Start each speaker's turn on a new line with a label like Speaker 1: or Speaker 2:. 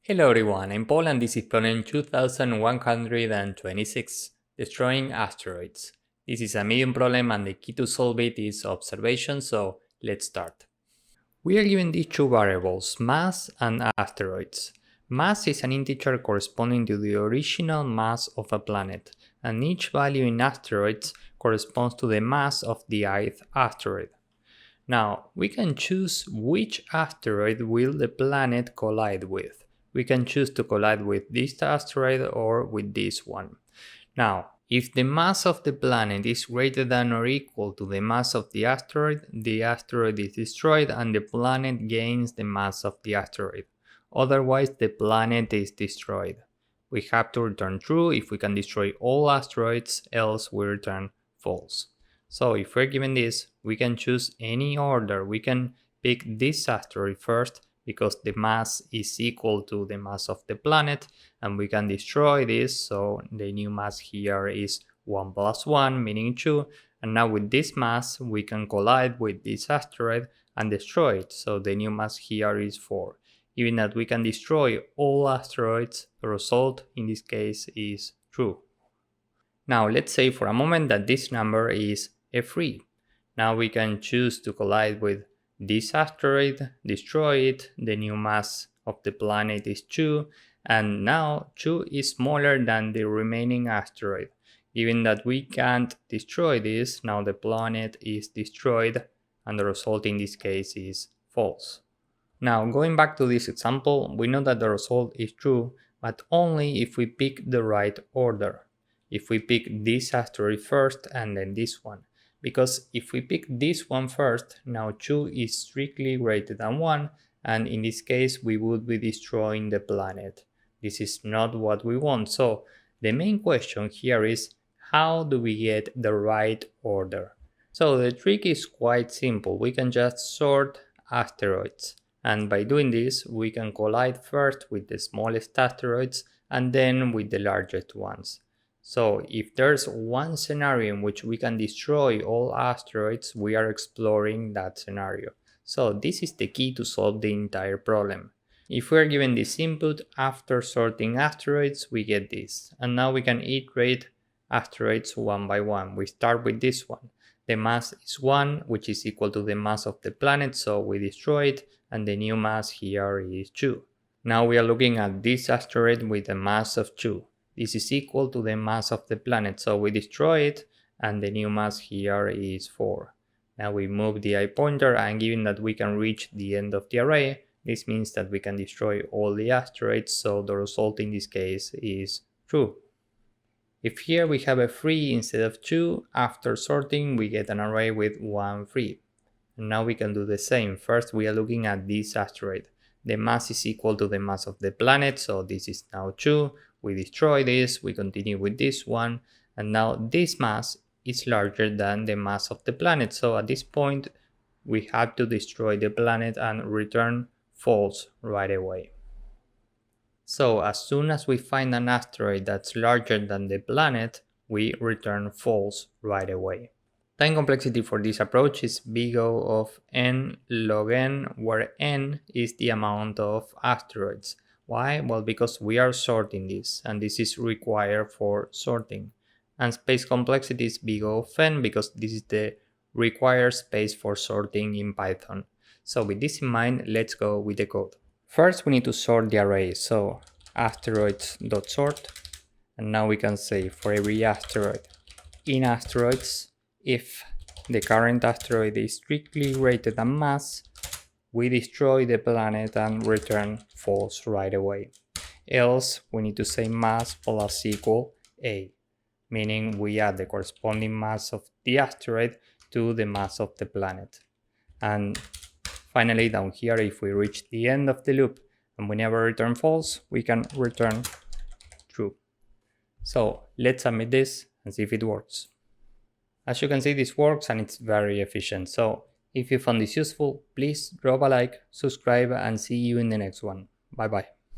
Speaker 1: Hello everyone, I'm Paul and this is problem 2126, destroying asteroids. This is a medium problem and the key to solve it is observation, so let's start. We are given these two variables, mass and asteroids. Mass is an integer corresponding to the original mass of a planet, and each value in asteroids corresponds to the mass of the ith asteroid. Now, we can choose which asteroid will the planet collide with. We can choose to collide with this asteroid or with this one. Now, if the mass of the planet is greater than or equal to the mass of the asteroid is destroyed and the planet gains the mass of the asteroid. Otherwise, the planet is destroyed. We have to return true if we can destroy all asteroids, else we return false. So if we're given this, we can choose any order. We can pick this asteroid first because the mass is equal to the mass of the planet, and we can destroy this, so the new mass here is 1 plus 1, meaning 2, and now with this mass we can collide with this asteroid and destroy it, so the new mass here is 4. Given that we can destroy all asteroids, the result in this case is true. Now let's say for a moment that this number is a 3. Now we can choose to collide with this asteroid, destroy it, the new mass of the planet is 2, and now 2 is smaller than the remaining asteroid. Given that we can't destroy this, now the planet is destroyed, and the result in this case is false. Now going back to this example, we know that the result is true, but only if we pick the right order. If we pick this asteroid first and then this one. Because if we pick this one first, now 2 is strictly greater than 1, and in this case we would be destroying the planet. This is not what we want, so the main question here is how do we get the right order? So the trick is quite simple. We can just sort asteroids, and by doing this we can collide first with the smallest asteroids and then with the largest ones. So if there's one scenario in which we can destroy all asteroids, we are exploring that scenario. So this is the key to solve the entire problem. If we are given this input, after sorting asteroids, we get this. And now we can iterate asteroids one by one. We start with this one. The mass is 1, which is equal to the mass of the planet, so we destroy it, and the new mass here is 2. Now we are looking at this asteroid with a mass of 2. This is equal to the mass of the planet, so we destroy it, and the new mass here is 4. Now we move the eye pointer, and given that we can reach the end of the array, this means that we can destroy all the asteroids, so the result in this case is true. If here we have a 3 instead of 2, after sorting we get an array with 1, 3. And now we can do the same. First we are looking at this asteroid. The mass is equal to the mass of the planet, so this is now 2. We destroy this, we continue with this one, and now this mass is larger than the mass of the planet, so at this point we have to destroy the planet and return false right away. So as soon as we find an asteroid that's larger than the planet, we return false right away. Time complexity for this approach is big O of n log n, where n is the amount of asteroids. Why? Well, because we are sorting this, and this is required for sorting. And space complexity is big O of n, because this is the required space for sorting in Python. So with this in mind, let's go with the code. First, we need to sort the array, so asteroids.sort, and now we can say for every asteroid in asteroids, if the current asteroid is strictly greater than mass, we destroy the planet and return false right away. Else, we need to say mass plus equal A, meaning we add the corresponding mass of the asteroid to the mass of the planet. And finally, down here, if we reach the end of the loop and we never return false, we can return true. So let's submit this and see if it works. As you can see, this works and it's very efficient. So if you found this useful, please drop a like, subscribe, and see you in the next one. Bye bye.